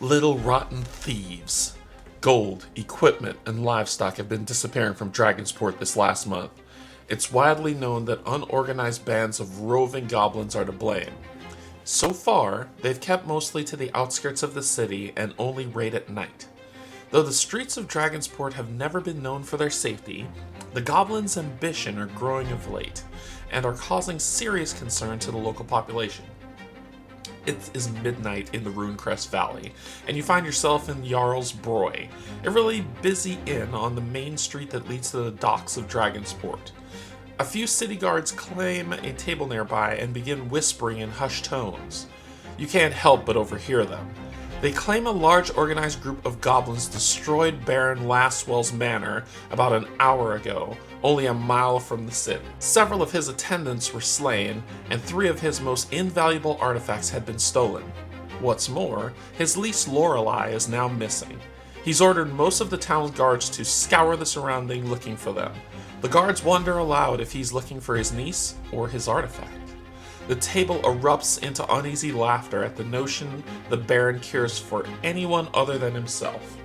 Little rotten thieves. Gold, equipment, and livestock have been disappearing from Dragonsport this last month. It's widely known that unorganized bands of roving goblins are to blame. So far, they've kept mostly to the outskirts of the city and only raid at night. Though the streets of Dragonsport have never been known for their safety, the goblins' ambition are growing of late, and are causing serious concern to the local population. It is midnight in the Runecrest Valley, and you find yourself in Jarl's Broy, a really busy inn on the main street that leads to the docks of Dragonsport. A few city guards claim a table nearby and begin whispering in hushed tones. You can't help but overhear them. They claim a large organized group of goblins destroyed Baron Lastwell's manor about an hour ago, only a mile from the city. Several of his attendants were slain, and 3 of his most invaluable artifacts had been stolen. What's more, his lease Lorelei is now missing. He's ordered most of the town's guards to scour the surrounding looking for them. The guards wonder aloud if he's looking for his niece or his artifact. The table erupts into uneasy laughter at the notion the Baron cares for anyone other than himself.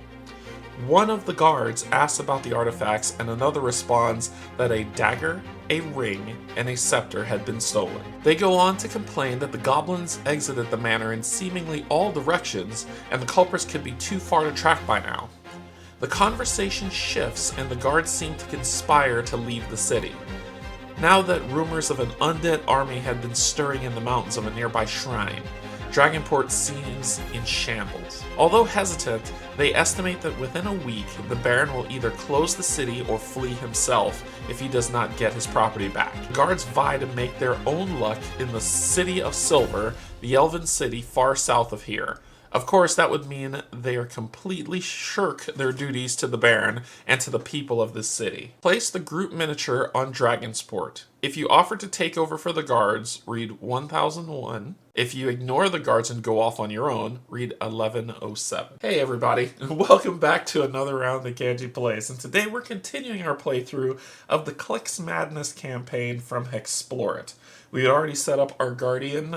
One of the guards asks about the artifacts, and another responds that a dagger, a ring, and a scepter had been stolen. They go on to complain that the goblins exited the manor in seemingly all directions, and the culprits could be too far to track by now. The conversation shifts, and the guards seem to conspire to leave the city. Now that rumors of an undead army had been stirring in the mountains of a nearby shrine, Dragonport seems in shambles. Although hesitant, they estimate that within a week, the Baron will either close the city or flee himself if he does not get his property back. Guards vie to make their own luck in the City of Silver, the elven city far south of here. Of course, that would mean they are completely shirk their duties to the Baron and to the people of this city. Place the group miniature on Dragonsport. If you offer to take over for the guards, read 1001. If you ignore the guards and go off on your own, read 1107. Hey everybody, welcome back to another round of Canje Plays, and today we're continuing our playthrough of the Klik's Madness campaign from Hexplore. We had already set up our guardian,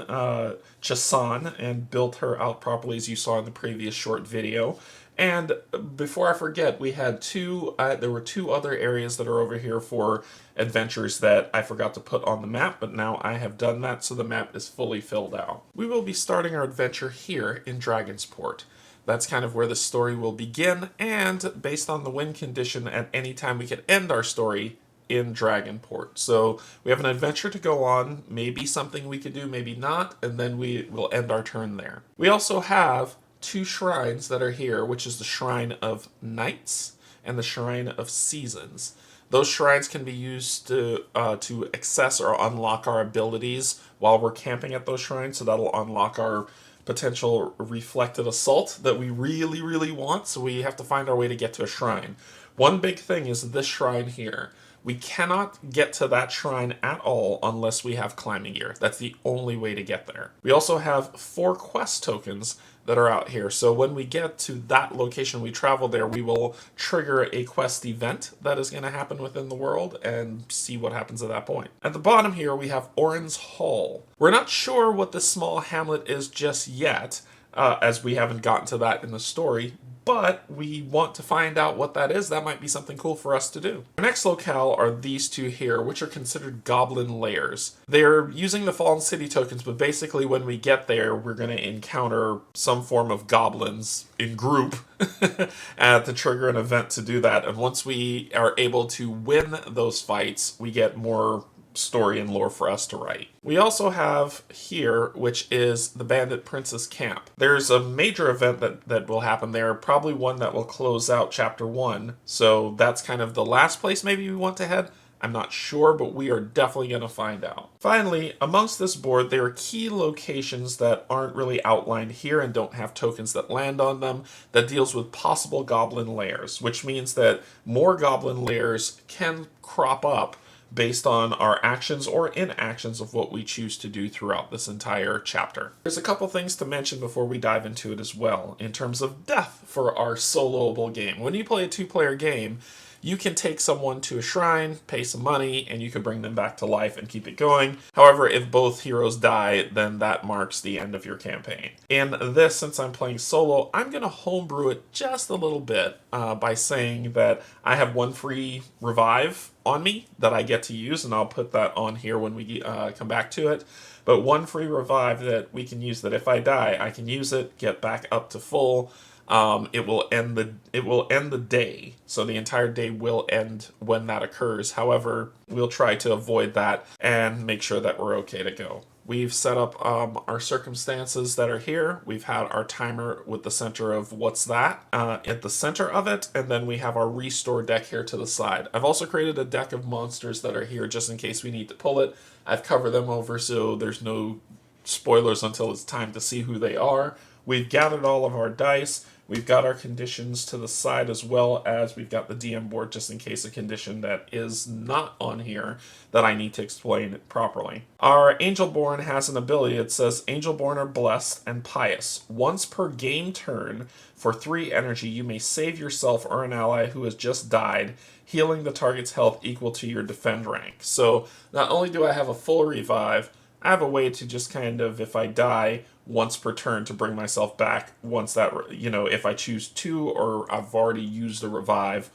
Chasan, and built her out properly as you saw in the previous short video. And before I forget, we had there were 2 other areas that are over here for adventures that I forgot to put on the map, but now I have done that, so the map is fully filled out. We will be starting our adventure here in Dragonsport. That's kind of where the story will begin, and based on the win condition, at any time we could end our story in Dragonport. So we have an adventure to go on, maybe something we could do, maybe not, and then we will end our turn there. We also have 2 shrines that are here, which is the Shrine of Nights and the Shrine of Seasons. Those shrines can be used to access or unlock our abilities while we're camping at those shrines, so that'll unlock our potential reflected assault that we really, really want, so we have to find our way to get to a shrine. One big thing is this shrine here. We cannot get to that shrine at all unless we have climbing gear. That's the only way to get there. We also have 4 quest tokens that are out here. So when we get to that location, we travel there, we will trigger a quest event that is going to happen within the world and see what happens at that point. At the bottom here, we have Orin's Hall. We're not sure what this small hamlet is just yet, as we haven't gotten to that in the story, but we want to find out what that is. That might be something cool for us to do. Our next locale are these 2 here, which are considered goblin lairs. They're using the Fallen City tokens, but basically when we get there, we're going to encounter some form of goblins in group to trigger an event to do that. And once we are able to win those fights, we get more story and lore for us to write. We also have here, which is the Bandit Princess Camp. There's a major event that will happen there, probably one that will close out chapter 1, so that's kind of the last place maybe we want to head. I'm not sure, but we are definitely going to find out. Finally, amongst this board, there are key locations that aren't really outlined here and don't have tokens that land on them that deals with possible goblin lairs, which means that more goblin lairs can crop up based on our actions or inactions of what we choose to do throughout this entire chapter. There's a couple things to mention before we dive into it as well, in terms of death for our soloable game. When you play a 2-player game, you can take someone to a shrine, pay some money, and you can bring them back to life and keep it going. However, if both heroes die, then that marks the end of your campaign. In this, since I'm playing solo, I'm going to homebrew it just a little bit by saying that I have one free revive on me that I get to use, and I'll put that on here when we come back to it. But one free revive that we can use, that if I die, I can use it, get back up to full. It will end the day, so the entire day will end when that occurs. However, we'll try to avoid that and make sure that we're okay to go. We've set up our circumstances that are here. We've had our timer with the center of what's that at the center of it, and then we have our restore deck here to the side. I've also created a deck of monsters that are here just in case we need to pull it. I've covered them over so there's no spoilers until it's time to see who they are. We've gathered all of our dice. We've got our conditions to the side, as well as we've got the DM board just in case a condition that is not on here that I need to explain it properly. Our Angelborn has an ability. It says, Angelborn are blessed and pious. Once per game turn, for 3 energy, you may save yourself or an ally who has just died, healing the target's health equal to your defend rank. So not only do I have a full revive, I have a way to just kind of, if I die, once per turn to bring myself back once that, if I choose to, or I've already used a revive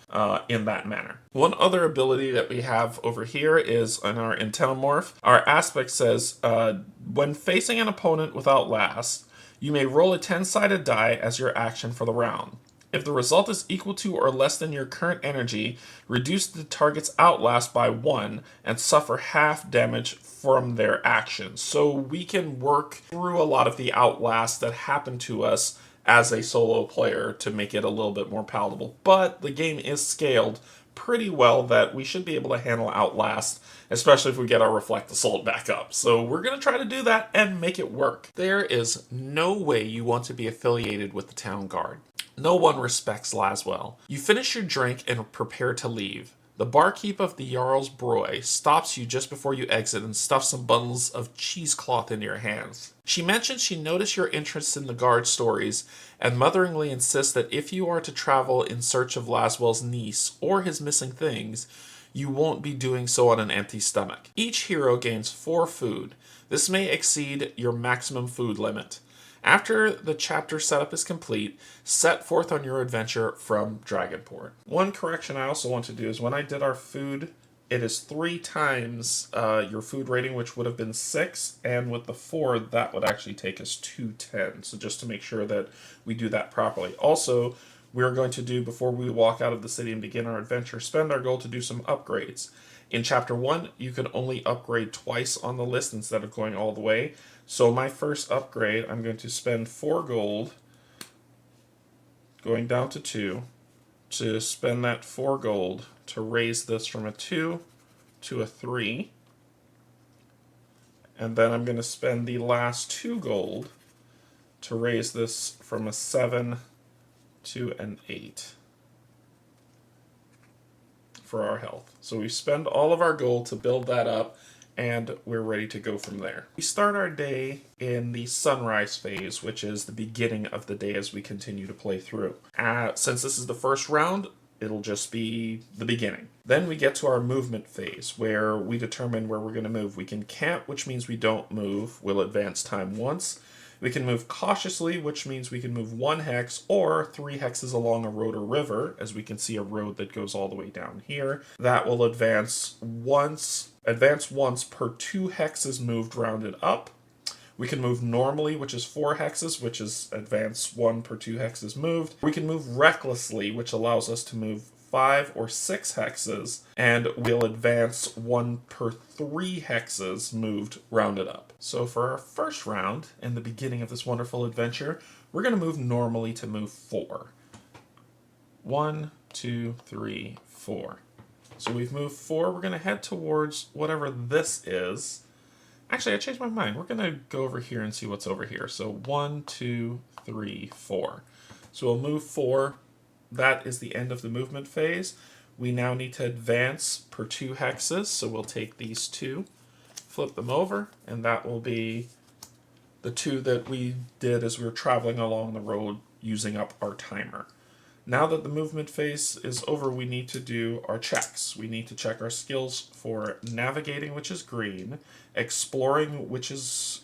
in that manner. One other ability that we have over here is in our Antennomorph. Our aspect says, when facing an opponent with Outlast, you may roll a 10-sided die as your action for the round. If the result is equal to or less than your current energy, reduce the target's Outlast by 1 and suffer half damage from their actions. So we can work through a lot of the Outlast that happen to us as a solo player to make it a little bit more palatable. But the game is scaled pretty well that we should be able to handle Outlast, especially if we get our Reflect Assault back up. So we're going to try to do that and make it work. There is no way you want to be affiliated with the Town Guard. No one respects Laswell. You finish your drink and prepare to leave. The barkeep of the Jarl's Broy stops you just before you exit and stuffs some bundles of cheesecloth into your hands. She mentions she noticed your interest in the guard stories and motheringly insists that if you are to travel in search of Laswell's niece or his missing things, you won't be doing so on an empty stomach. Each hero gains 4 food. This may exceed your maximum food limit. After the chapter setup is complete, set forth on your adventure from Dragonport. One correction I also want to do is when I did our food, it is 3 times your food rating, which would have been 6, and with the 4, that would actually take us to 10. So just to make sure that we do that properly. Also, we're going to do, before we walk out of the city and begin our adventure, spend our gold to do some upgrades. In Chapter 1, you can only upgrade twice on the list instead of going all the way. So my first upgrade, I'm going to spend 4 gold, going down to 2, to spend that 4 gold to raise this from a 2 to a 3. And then I'm going to spend the last 2 gold to raise this from a 7 to an 8 for our health. So we spend all of our gold to build that up, and we're ready to go from there. We start our day in the sunrise phase, which is the beginning of the day as we continue to play through. Since this is the first round, it'll just be the beginning. Then we get to our movement phase, where we determine where we're going to move. We can camp, which means we don't move. We'll advance time once. We can move cautiously, which means we can move 1 hex or 3 hexes along a road or river, as we can see a road that goes all the way down here. That will advance once per 2 hexes moved rounded up. We can move normally, which is 4 hexes, which is advance 1 per 2 hexes moved. We can move recklessly, which allows us to move 5 or 6 hexes, and we'll advance 1 per 3 hexes moved rounded up. So for our first round, in the beginning of this wonderful adventure, we're going to move normally to move 4. 1, 2, 3, 4. So we've moved 4. We're going to head towards whatever this is. Actually, I changed my mind. We're going to go over here and see what's over here. So 1, 2, 3, 4. So we'll move 4. That is the end of the movement phase. We now need to advance per 2 hexes. So we'll take these 2, flip them over, and that will be the 2 that we did as we were traveling along the road using up our timer. Now that the movement phase is over, we need to do our checks. We need to check our skills for navigating, which is green, exploring, which is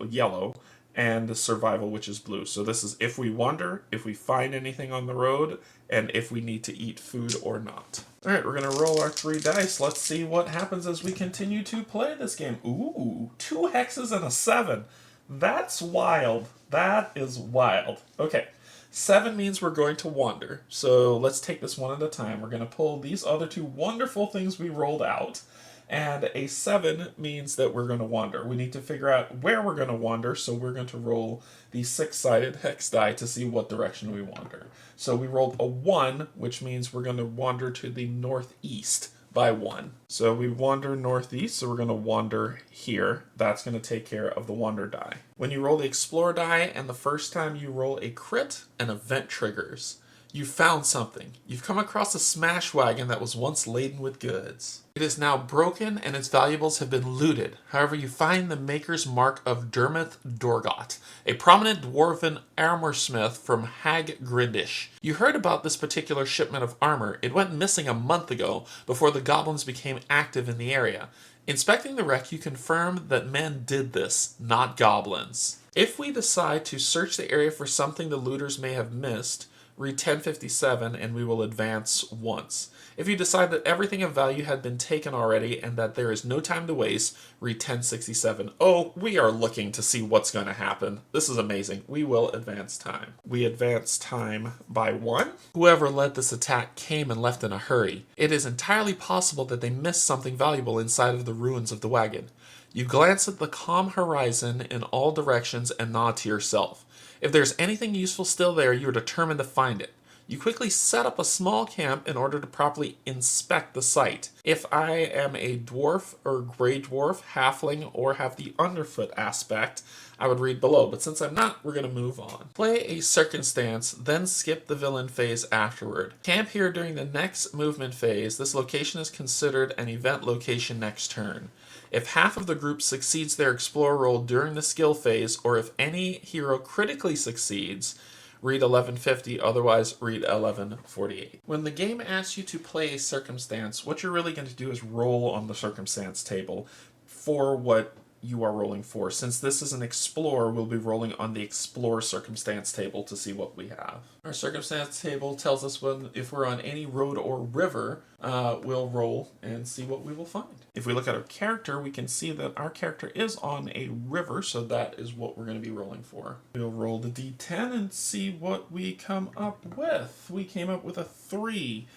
yellow, and survival, which is blue. So this is if we wander, if we find anything on the road, and if we need to eat food or not. All right, we're going to roll our 3 dice. Let's see what happens as we continue to play this game. Ooh, 2 hexes and a 7. That's wild. That is wild. Okay. 7 means we're going to wander. So let's take this one at a time. We're going to pull these other 2 wonderful things we rolled out. And a 7 means that we're going to wander. We need to figure out where we're going to wander, so we're going to roll the 6-sided hex die to see what direction we wander. So we rolled a 1, which means we're going to wander to the northeast by 1. So we wander northeast, so we're going to wander here. That's going to take care of the wander die. When you roll the explore die and the first time you roll a crit, an event triggers. You found something. You've come across a smash wagon that was once laden with goods. It is now broken and its valuables have been looted. However, you find the maker's mark of Dermot Dorgot, a prominent dwarven armorsmith from Hag Grindish. You heard about this particular shipment of armor. It went missing a month ago before the goblins became active in the area. Inspecting the wreck, you confirm that men did this, not goblins. If we decide to search the area for something the looters may have missed, read 1057 and we will advance once. If you decide that everything of value had been taken already and that there is no time to waste, read 1067. Oh, we are looking to see what's going to happen. This is amazing. We will advance time. We advance time by 1. Whoever led this attack came and left in a hurry. It is entirely possible that they missed something valuable inside of the ruins of the wagon. You glance at the calm horizon in all directions and nod to yourself. If there's anything useful still there, you are determined to find it. You quickly set up a small camp in order to properly inspect the site. If I am a dwarf or gray dwarf, halfling, or have the underfoot aspect, I would read below, but since I'm not, we're going to move on. Play a circumstance, then skip the villain phase afterward. Camp here during the next movement phase. This location is considered an event location next turn. If half of the group succeeds their explore roll during the skill phase, or if any hero critically succeeds, read 1150, otherwise read 1148. When the game asks you to play a circumstance, what you're really going to do is roll on the circumstance table for what you are rolling for. Since this is an explore, we'll be rolling on the explore circumstance table to see what we have. Our circumstance table tells us if we're on any road or river, we'll roll and see what we will find. If we look at our character, we can see that our character is on a river, so that is what we're going to be rolling for. We'll roll the d10 and see what we come up with. We came up with a 3.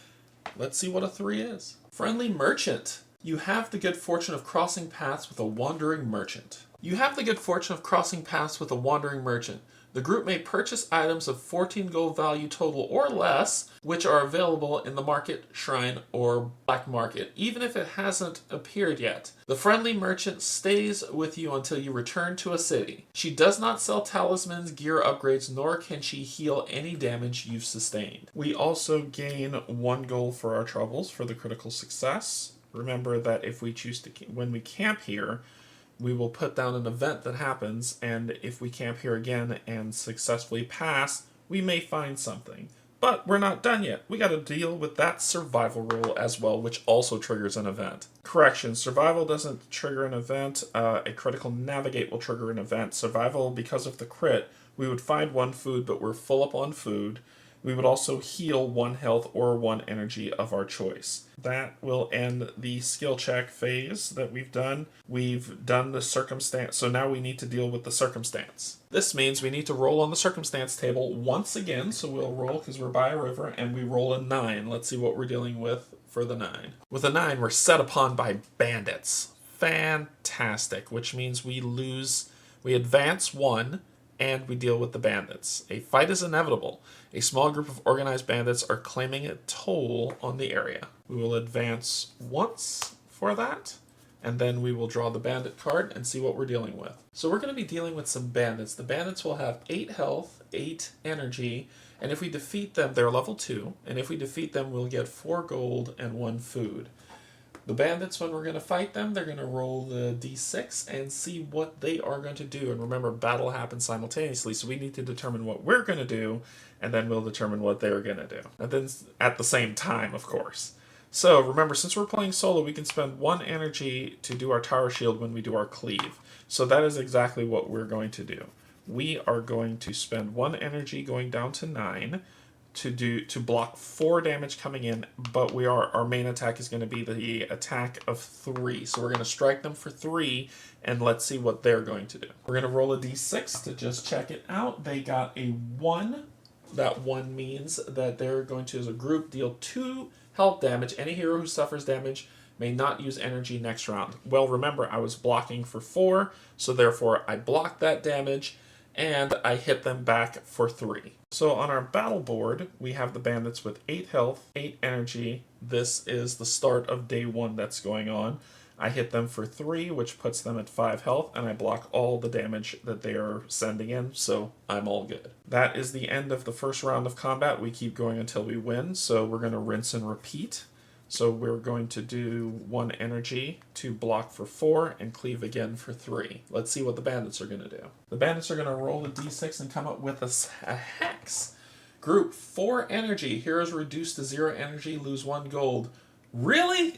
Let's see what a 3 is. Friendly merchant. You have the good fortune of crossing paths with a wandering merchant. You have the good fortune of crossing paths with a wandering merchant. The group may purchase items of 14 gold value total or less, which are available in the market, shrine, or black market, even if it hasn't appeared yet. The friendly merchant stays with you until you return to a city. She does not sell talismans, gear upgrades, nor can she heal any damage you've sustained. We also gain 1 gold for our troubles for the critical success. Remember that if we choose to, when we camp here, we will put down an event that happens, and if we camp here again and successfully pass, we may find something. But we're not done yet. We got to deal with that survival roll as well, which also triggers an event. Correction, survival doesn't trigger an event. A critical navigate will trigger an event. Survival, because of the crit, we would find 1 food, but we're full up on food. We would also heal 1 health or 1 energy of our choice. That will end the skill check phase that we've done. We've done the circumstance, so now we need to deal with the circumstance. This means we need to roll on the circumstance table once again, so we'll roll because we're by a river, and we roll a 9. Let's see what we're dealing with for the 9. With a 9, we're set upon by bandits. Fantastic, which means we advance 1, and we deal with the bandits. A fight is inevitable. A small group of organized bandits are claiming a toll on the area. We will advance once for that, and then we will draw the bandit card and see what we're dealing with. So we're going to be dealing with some bandits. The bandits will have 8 health, 8 energy, and if we defeat them, they're level 2, and if we defeat them, we'll get 4 gold and 1 food. The bandits, when we're going to fight them, they're going to roll the d6 and see what they are going to do. And remember, battle happens simultaneously, so we need to determine what we're going to do, and then we'll determine what they're going to do. And then at the same time, of course. So remember, since we're playing solo, we can spend 1 energy to do our tower shield when we do our cleave. So that is exactly what we're going to do. We are going to spend 1 energy going down to 9 to block 4 damage coming in, but our main attack is going to be the attack of 3. So we're going to strike them for 3, and let's see what they're going to do. We're going to roll a d6 to just check it out. They got a 1. That 1 means that they're going to, as a group, deal 2 health damage. Any hero who suffers damage may not use energy next round. Well, remember, I was blocking for 4, so therefore I blocked that damage, and I hit them back for 3. So on our battle board, we have the bandits with 8 health, 8 energy. This is the start of day 1 that's going on. I hit them for 3, which puts them at 5 health, and I block all the damage that they are sending in, so I'm all good. That is the end of the first round of combat. We keep going until we win, so we're going to rinse and repeat. So we're going to do 1 energy to block for 4 and cleave again for 3. Let's see what the bandits are going to do. The bandits are going to roll a d6 and come up with a hex. Group 4 energy. Heroes reduced to 0 energy, lose 1 gold. Really?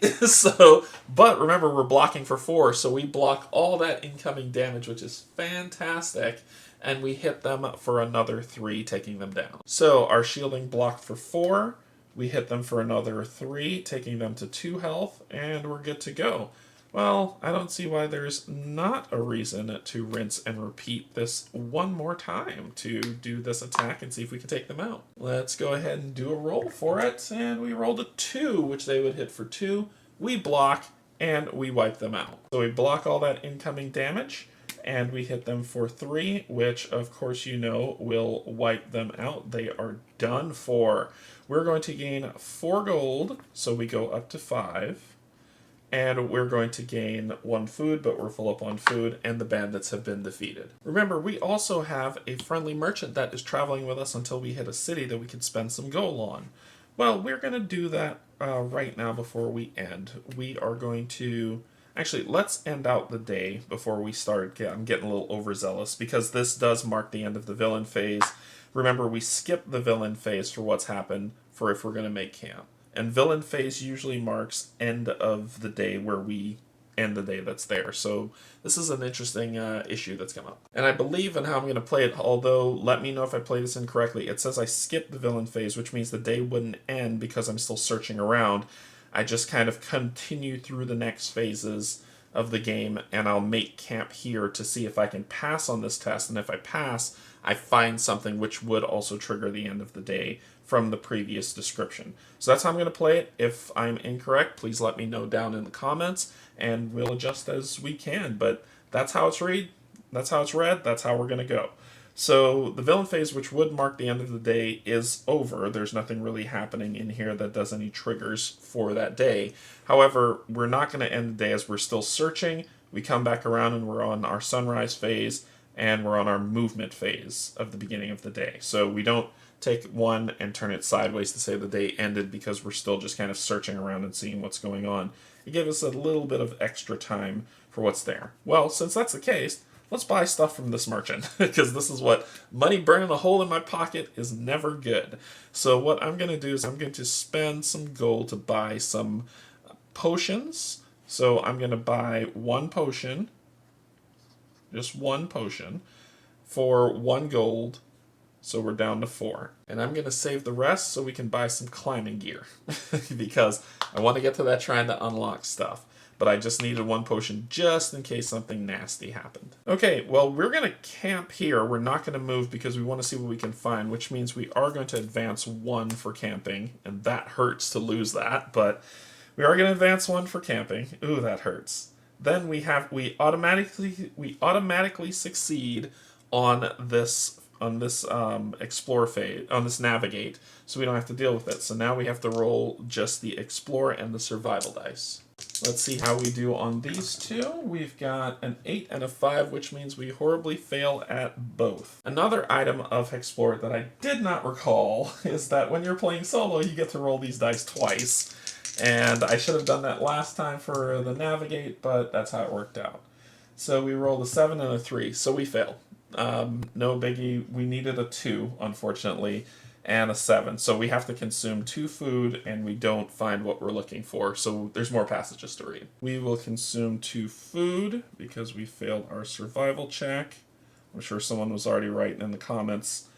But remember, we're blocking for 4, so we block all that incoming damage, which is fantastic, and we hit them for another 3, taking them down. So our shielding blocked for 4. We hit them for another 3, taking them to 2 health, and we're good to go. Well, I don't see why there's not a reason to rinse and repeat this 1 more time to do this attack and see if we can take them out. Let's go ahead and do a roll for it, and we rolled a 2, which they would hit for 2. We block, and we wipe them out. So we block all that incoming damage, and we hit them for 3, which, of course, you know, will wipe them out. They are done for. We're going to gain 4 gold, so we go up to 5. And we're going to gain 1 food, but we're full up on food, and the bandits have been defeated. Remember, we also have a friendly merchant that is traveling with us until we hit a city that we can spend some gold on. Well, we're going to do that right now before we end. We are going to... Actually, let's end out the day before we start. I'm getting a little overzealous because this does mark the end of the villain phase. Remember, we skip the villain phase for what's happened for if we're going to make camp. And villain phase usually marks end of the day where we end the day that's there. So this is an interesting issue that's come up. And I believe in how I'm going to play it, although let me know if I play this incorrectly. It says I skipped the villain phase, which means the day wouldn't end because I'm still searching around. I just kind of continue through the next phases of the game, and I'll make camp here to see if I can pass on this test. And if I pass, I find something which would also trigger the end of the day from the previous description. So that's how I'm going to play it. If I'm incorrect, please let me know down in the comments, and we'll adjust as we can. But that's how it's read. That's how it's read. That's how we're going to go. So the villain phase, which would mark the end of the day, is over. There's nothing really happening in here that does any triggers for that day. However, we're not going to end the day as we're still searching. We come back around and we're on our sunrise phase, and we're on our movement phase of the beginning of the day. So we don't take 1 and turn it sideways to say the day ended because we're still just kind of searching around and seeing what's going on. It gives us a little bit of extra time for what's there. Well, since that's the case, let's buy stuff from this merchant, because this is what money burning a hole in my pocket is never good. So what I'm going to do is I'm going to spend some gold to buy some potions. So I'm going to buy 1 potion, just 1 potion, for 1 gold. So we're down to 4. And I'm going to save the rest so we can buy some climbing gear, because I want to get to that shrine to unlock stuff. But I just needed 1 potion just in case something nasty happened. Okay, well, we're going to camp here. We're not going to move because we want to see what we can find, which means we are going to advance 1 for camping, and that hurts to lose that, but we are going to advance 1 for camping. Ooh, that hurts. Then we automatically succeed on this explore phase, on this navigate, so we don't have to deal with it. So now we have to roll just the explore and the survival dice. Let's see how we do on these 2. We've got an 8 and a 5, which means we horribly fail at both. Another item of Hexplore that I did not recall is that when you're playing solo, you get to roll these dice twice. And I should have done that last time for the navigate, but that's how it worked out. So we rolled a 7 and a 3, so we failed. No biggie. We needed a 2, unfortunately, and a 7. So we have to consume 2 food, and we don't find what we're looking for. So there's more passages to read. We will consume 2 food because we failed our survival check. I'm sure someone was already writing in the comments,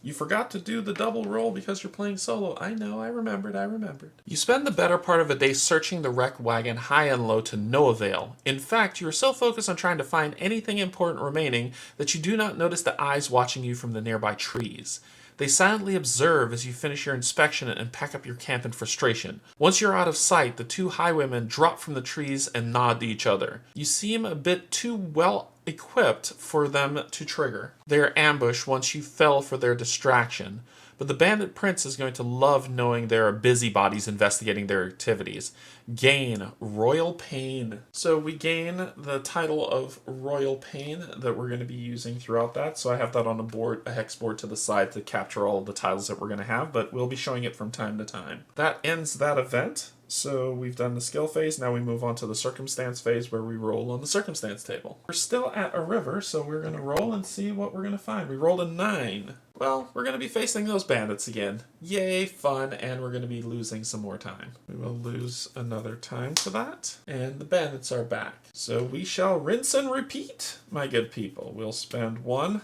"You forgot to do the double roll because you're playing solo." I know, I remembered. You spend the better part of a day searching the wreck wagon high and low to no avail. In fact, you are so focused on trying to find anything important remaining that you do not notice the eyes watching you from the nearby trees. They silently observe as you finish your inspection and pack up your camp in frustration. Once you're out of sight, the 2 highwaymen drop from the trees and nod to each other. You seem a bit too well equipped for them to trigger their ambush once you fell for their distraction. But the bandit prince is going to love knowing there are busybodies investigating their activities. Gain Royal Pain. So we gain the title of Royal Pain that we're going to be using throughout that. So I have that on a board, a hex board to the side to capture all of the titles that we're going to have, but we'll be showing it from time to time. That ends that event. So we've done the skill phase, now we move on to the circumstance phase where we roll on the circumstance table. We're still at a river, so we're going to roll and see what we're going to find. We rolled a 9. Well, we're going to be facing those bandits again. Yay, fun, and we're going to be losing some more time. We will lose another time for that, and the bandits are back. So we shall rinse and repeat, my good people. We'll spend 1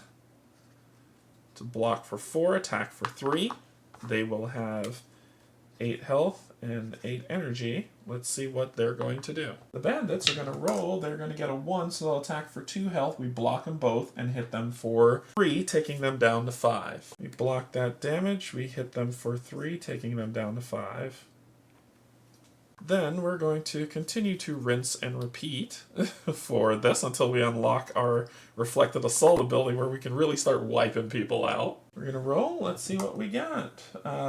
to block for 4, attack for 3. They will have 8 health and 8 energy. Let's see what they're going to do. The bandits are going to roll. They're going to get a 1, so they'll attack for 2 health. We block them both and hit them for 3, taking them down to 5. We block that damage. We hit them for 3, taking them down to 5. Then we're going to continue to rinse and repeat for this until we unlock our reflected assault ability where we can really start wiping people out. We're going to roll. Let's see what we got.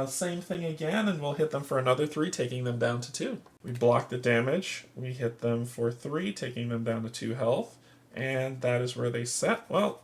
Same thing again, and we'll hit them for another 3, taking them down to 2. We block the damage. We hit them for 3, taking them down to 2 health. And that is where they set. Well,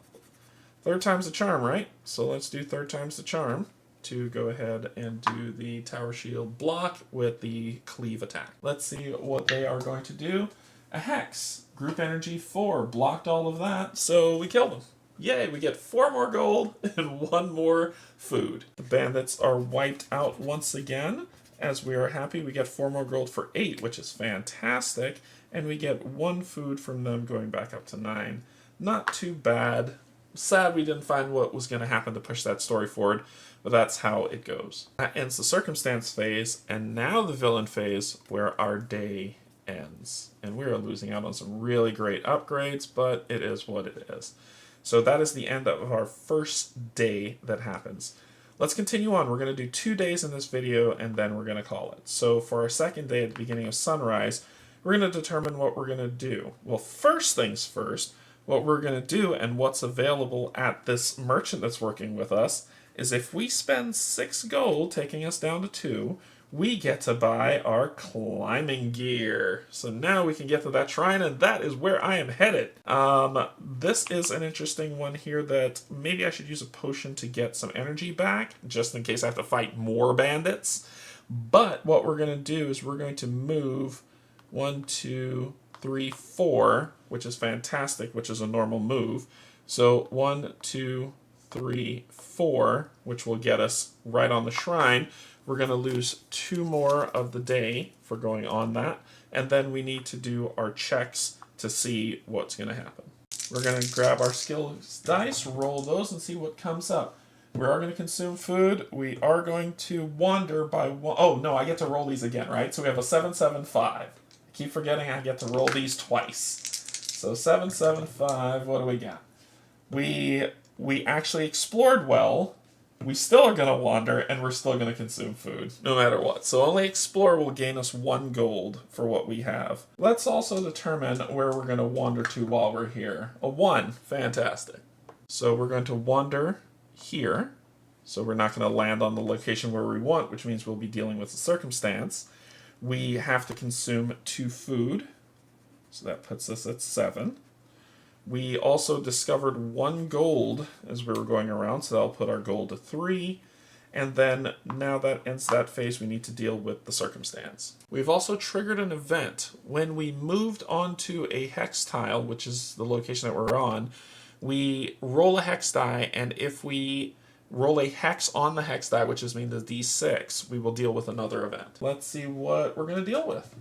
3rd time's the charm, right? So let's do 3rd time's the charm to go ahead and do the tower shield block with the cleave attack. Let's see what they are going to do. A hex, group energy 4, blocked all of that, so we killed them. Yay, we get 4 more gold and 1 more food. The bandits are wiped out once again. As we are happy, we get 4 more gold for 8, which is fantastic, and we get 1 food from them going back up to 9. Not too bad. Sad we didn't find what was going to happen to push that story forward, but that's how it goes. That ends the circumstance phase, and now the villain phase, where our day ends. And we are losing out on some really great upgrades, but it is what it is. So that is the end of our first day that happens. Let's continue on. We're going to do 2 days in this video, and then we're going to call it. So for our second day at the beginning of sunrise, we're going to determine what we're going to do. Well, first things first, what we're going to do and what's available at this merchant that's working with us is if we spend 6 gold, taking us down to 2, we get to buy our climbing gear. So now we can get to that shrine, and that is where I am headed. This is an interesting one here that maybe I should use a potion to get some energy back, just in case I have to fight more bandits. But what we're going to do is we're going to move 1, 2, 3, 4, which is fantastic, which is a normal move. So 1, 2, 3, 4, which will get us right on the shrine. We're going to lose 2 more of the day for going on that, and then we need to do our checks to see what's going to happen. We're going to grab our skills dice, roll those, and see what comes up. We are going to consume food. We are going to wander by 1. Oh, no, I get to roll these again, right? So we have a 7, 7, 5. I keep forgetting I get to roll these twice. So 7, 7, 5, what do we got? We actually explored well. We still are going to wander, and we're still going to consume food, no matter what. So only explore will gain us 1 gold for what we have. Let's also determine where we're going to wander to while we're here. A 1, fantastic. So we're going to wander here. So we're not going to land on the location where we want, which means we'll be dealing with the circumstance. We have to consume 2 food. So that puts us at 7. We also discovered 1 gold as we were going around, so that'll put our gold to 3. And then now that ends that phase, we need to deal with the circumstance. We've also triggered an event. When we moved onto a hex tile, which is the location that we're on, we roll a hex die, and if we roll a hex on the hex die, which is mean the d6, we will deal with another event. Let's see what we're going to deal with.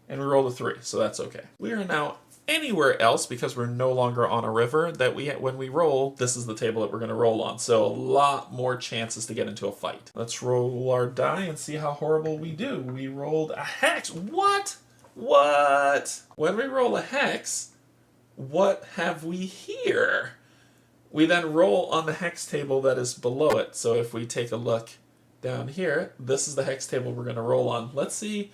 And we rolled a 3, so that's okay. We are now anywhere else because we're no longer on a river that when we roll, this is the table that we're going to roll on. So a lot more chances to get into a fight. Let's roll our die and see how horrible we do. We rolled a hex. What? What? When we roll a hex, what have we here? We then roll on the hex table that is below it. So if we take a look down here, this is the hex table we're going to roll on. Let's see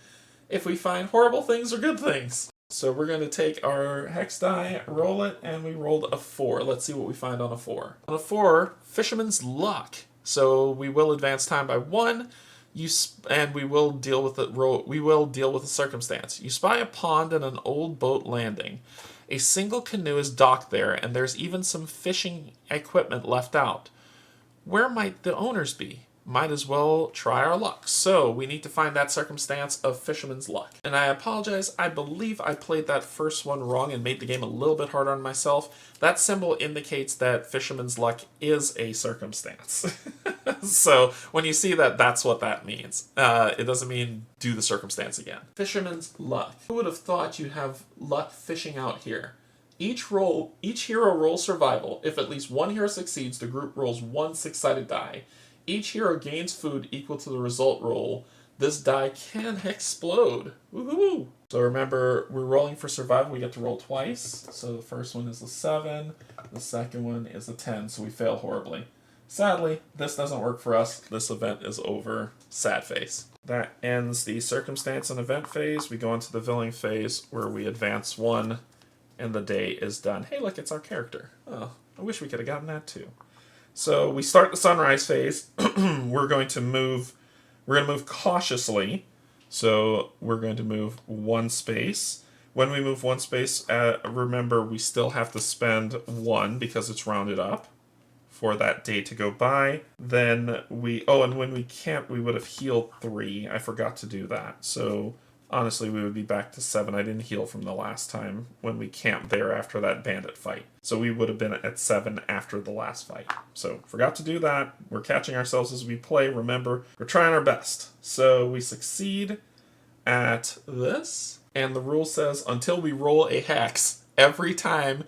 if we find horrible things or good things. So we're going to take our hex die, roll it, and we rolled a 4. Let's see what we find on a 4. On a 4, Fisherman's Luck. So we will advance time by 1, and we will deal with the circumstance. You spy a pond and an old boat landing. A single canoe is docked there, and there's even some fishing equipment left out. Where might the owners be? Might as well try our luck. So we need to find that circumstance of Fisherman's Luck. And I apologize, I believe I played that first one wrong and made the game a little bit harder on myself. That symbol indicates that Fisherman's Luck is a circumstance. So when you see that, that's what that means. It doesn't mean do the circumstance again. Fisherman's Luck. Who would have thought you'd have luck fishing out here? Each hero rolls survival. If at least one hero succeeds, the group rolls one 6-sided die. Each hero gains food equal to the result roll. This die can explode. Woohoo! So remember, we're rolling for survival. We get to roll twice. So the first one is a 7. The second one is a 10. So we fail horribly. Sadly, this doesn't work for us. This event is over. Sad face. That ends the circumstance and event phase. We go into the villain phase where we advance 1 and the day is done. Hey, look, it's our character. Oh, I wish we could have gotten that too. So we start the sunrise phase. We're going to move cautiously. So we're going to move 1 space. When we move 1 space, remember we still have to spend 1 because it's rounded up for that day to go by. Then and when we camp, we would have healed 3. I forgot to do that. So honestly, we would be back to 7. I didn't heal from the last time when we camped there after that bandit fight. So we would have been at 7 after the last fight. So forgot to do that. We're catching ourselves as we play. Remember, we're trying our best. So we succeed at this. And the rule says until we roll a hex, every time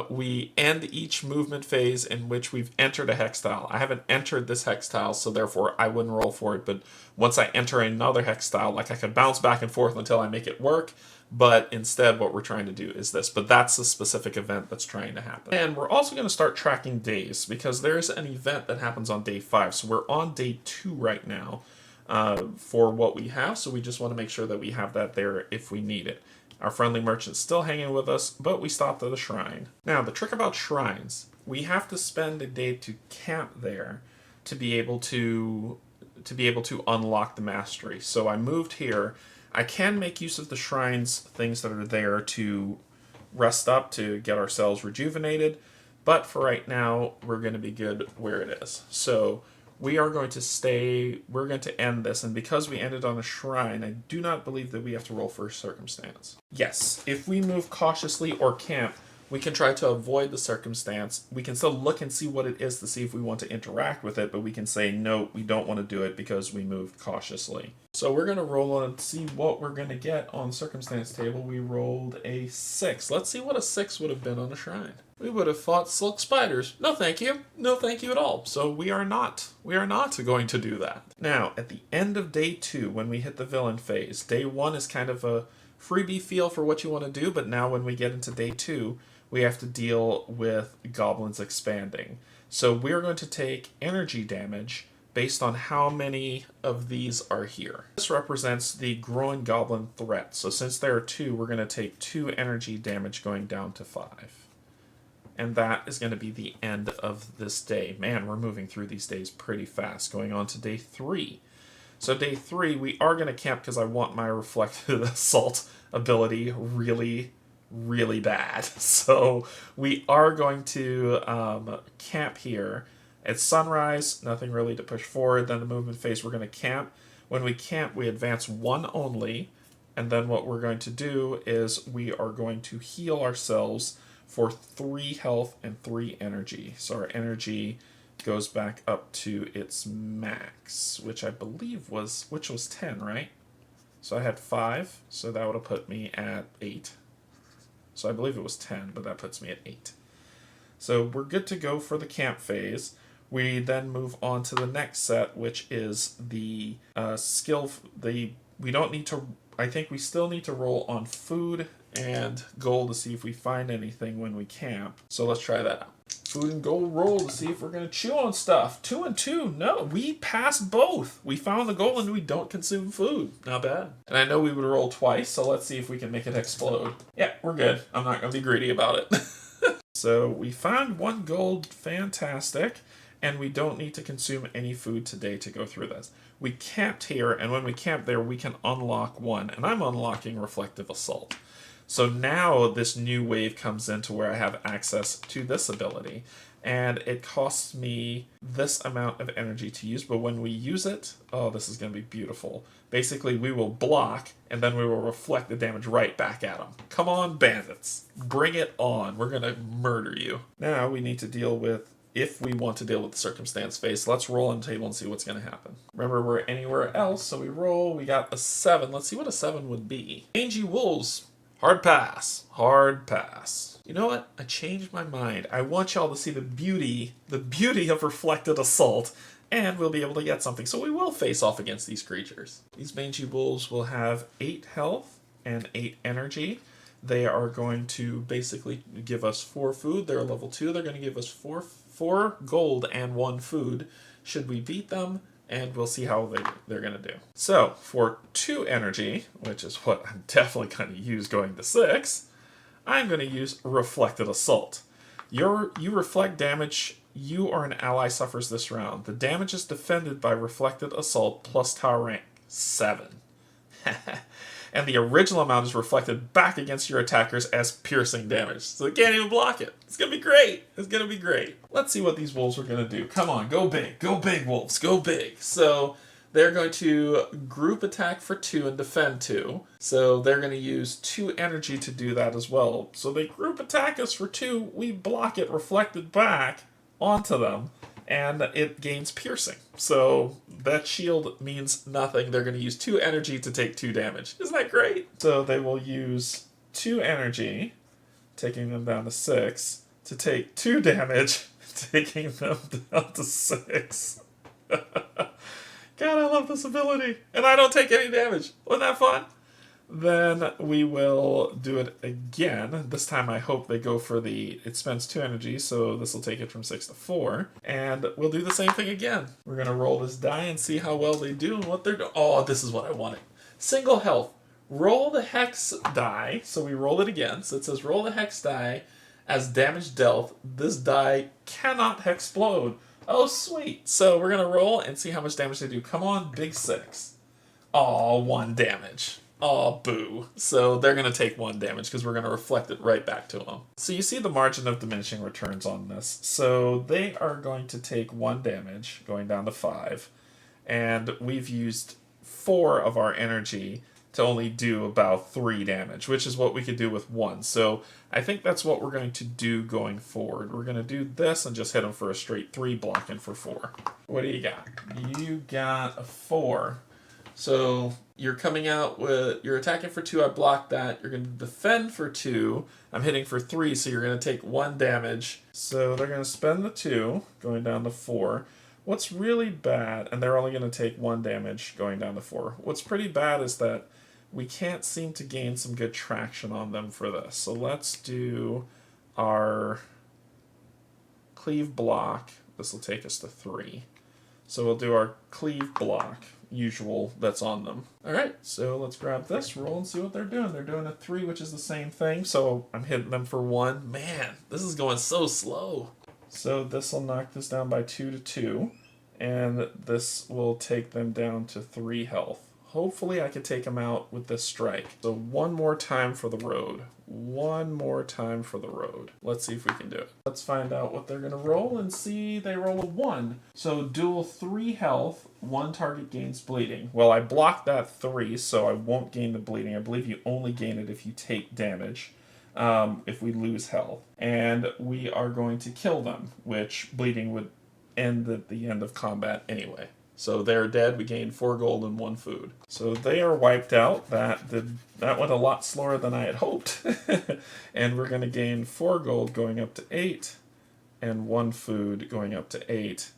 we end each movement phase in which we've entered a hex tile. I haven't entered this hex tile, so therefore I wouldn't roll for it, but once I enter another hex tile, like I could bounce back and forth until I make it work, but instead what we're trying to do is this. But that's a specific event that's trying to happen. And we're also going to start tracking days, because there's an event that happens on day 5, so we're on day 2 right now for what we have, so we just want to make sure that we have that there if we need it. Our friendly merchant's still hanging with us, but we stopped at a shrine. Now, the trick about shrines, we have to spend a day to camp there to be able to unlock the mastery. So I moved here. I can make use of the shrine's things that are there to rest up, to get ourselves rejuvenated, but for right now, we're going to be good where it is. So we are going to we're going to end this, and because we ended on a shrine, I do not believe that we have to roll for circumstance. Yes, if we move cautiously or camp, we can try to avoid the circumstance. We can still look and see what it is to see if we want to interact with it, but we can say, no, we don't want to do it because we moved cautiously. So we're going to roll on and see what we're going to get on the circumstance table. We rolled a 6. Let's see what a 6 would have been on a shrine. We would have fought silk spiders. No thank you. No thank you at all. So we are not going to do that. Now, at the end of day 2, when we hit the villain phase, day 1 is kind of a freebie feel for what you want to do, but now when we get into day 2, we have to deal with goblins expanding. So we're going to take energy damage based on how many of these are here. This represents the growing goblin threat. So since there are 2, we're going to take 2 energy damage going down to 5. And that is going to be the end of this day. Man, we're moving through these days pretty fast, going on to day 3. So day 3, we are going to camp because I want my reflected assault ability really, really bad. So we are going to camp here It's sunrise, nothing really to push forward. Then the movement phase, we're going to camp. When we camp, we advance one only. And then what we're going to do is we are going to heal ourselves for 3 health and 3 energy. So our energy goes back up to its max, which I believe was 10, right? So I had 5, so that would have put me at 8. So I believe it was 10, but that puts me at 8. So we're good to go for the camp phase. We then move on to the next set, which is the skill. We don't need to. I think we still need to roll on food and gold to see if we find anything when we camp. So let's try that out. Food and gold roll to see if we're going to chew on stuff. 2 and 2. No, we passed both. We found the gold and we don't consume food. Not bad. And I know we would roll twice, so let's see if we can make it explode. Yeah, we're good. I'm not going to be greedy about it. So we found 1 gold. Fantastic. And we don't need to consume any food today to go through this. We camped here, and when we camp there, we can unlock 1. And I'm unlocking Reflective Assault. So now this new wave comes into where I have access to this ability. And it costs me this amount of energy to use, but when we use it, oh, this is going to be beautiful. Basically, we will block, and then we will reflect the damage right back at them. Come on, bandits. Bring it on. We're going to murder you. Now we need to deal with, if we want to deal with the circumstance phase, let's roll on the table and see what's going to happen. Remember, we're anywhere else, so we roll. We got a 7. Let's see what a 7 would be. Canje wolves. Hard pass. Hard pass. You know what? I changed my mind. I want y'all to see the beauty of Reflected Assault, and we'll be able to get something. So we will face off against these creatures. These mangy wolves will have 8 health and 8 energy. They are going to basically give us 4 food. They're level 2. They're going to give us 4 gold and 1 food. Should we beat them? And we'll see how they're going to do. So, for 2 energy, which is what I'm definitely going to use going to 6, I'm going to use Reflected Assault. You reflect damage you or an ally suffers this round. The damage is defended by Reflected Assault plus tower rank 7. And the original amount is reflected back against your attackers as piercing damage. So they can't even block it. It's going to be great. It's going to be great. Let's see what these wolves are going to do. Come on, go big. Go big, wolves. Go big. So they're going to group attack for 2 and defend 2. So they're going to use 2 energy to do that as well. So they group attack us for 2. We block it reflected back onto them. And it gains piercing. So that shield means nothing. They're going to use 2 energy to take 2 damage. Isn't that great? So they will use 2 energy, taking them down to 6, to take 2 damage, taking them down to 6. God, I love this ability. And I don't take any damage. Wasn't that fun? Then we will do it again. This time I hope they go for it spends 2 energy, so this will take it from 6 to 4. And we'll do the same thing again. We're going to roll this die and see how well they do and what they're doing. Oh, this is what I wanted. Single health. Roll the hex die. So we roll it again. So it says roll the hex die as damage dealt. This die cannot hexplode. Oh, sweet. So we're going to roll and see how much damage they do. Come on, big 6. Oh, 1 damage. Oh, boo. So they're going to take 1 damage because we're going to reflect it right back to them. So you see the margin of diminishing returns on this. So they are going to take 1 damage, going down to 5. And we've used 4 of our energy to only do about 3 damage, which is what we could do with 1. So I think that's what we're going to do going forward. We're going to do this and just hit them for a straight 3, blocking for 4. What do you got? You got a 4. So you're coming out with, you're attacking for 2, I blocked that. You're going to defend for 2. I'm hitting for 3, so you're going to take 1 damage. So they're going to spend the 2, going down to 4. What's really bad, and they're only going to take 1 damage going down to 4. What's pretty bad is that we can't seem to gain some good traction on them for this. So let's do our cleave block. This will take us to 3. So we'll do our cleave block. Usual that's on them. Alright, so let's grab this, roll, and see what they're doing. They're doing a 3, which is the same thing, so I'm hitting them for 1. Man, this is going so slow. So this will knock this down by 2 to 2, and this will take them down to 3 health. hopefully I can take him out with this strike. So one more time for the road. One more time for the road. Let's see if we can do it. Let's find out what they're gonna roll and see. They roll a 1. So dual 3 health, 1 target gains bleeding. Well, I blocked that 3, so I won't gain the bleeding. I believe you only gain it if you take damage. If we lose health. And we are going to kill them, which bleeding would end at the end of combat anyway. So they're dead. We gained 4 gold and 1 food. So they are wiped out. That went a lot slower than I had hoped. And we're going to gain 4 gold going up to 8 and 1 food going up to 8.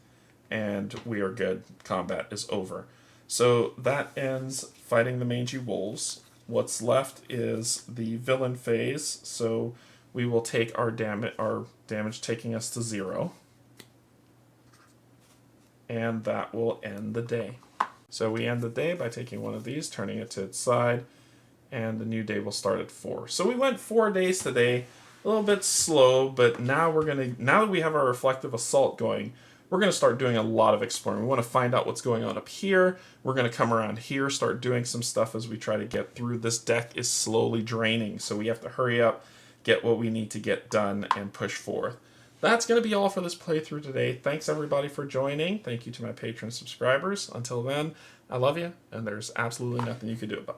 And we are good. Combat is over. So that ends fighting the mangy wolves. What's left is the villain phase. So we will take our damage taking us to 0. And that will end the day. So we end the day by taking one of these, turning it to its side, and the new day will start at 4. So we went 4 days today, a little bit slow, but now now that we have our reflective assault going, we're gonna start doing a lot of exploring. We want to find out what's going on up here. We're gonna come around here, start doing some stuff as we try to get through. This deck is slowly draining, so we have to hurry up, get what we need to get done, and push forth. That's going to be all for this playthrough today. Thanks everybody for joining. Thank you to my Patreon subscribers. Until then, I love you, and there's absolutely nothing you can do about it.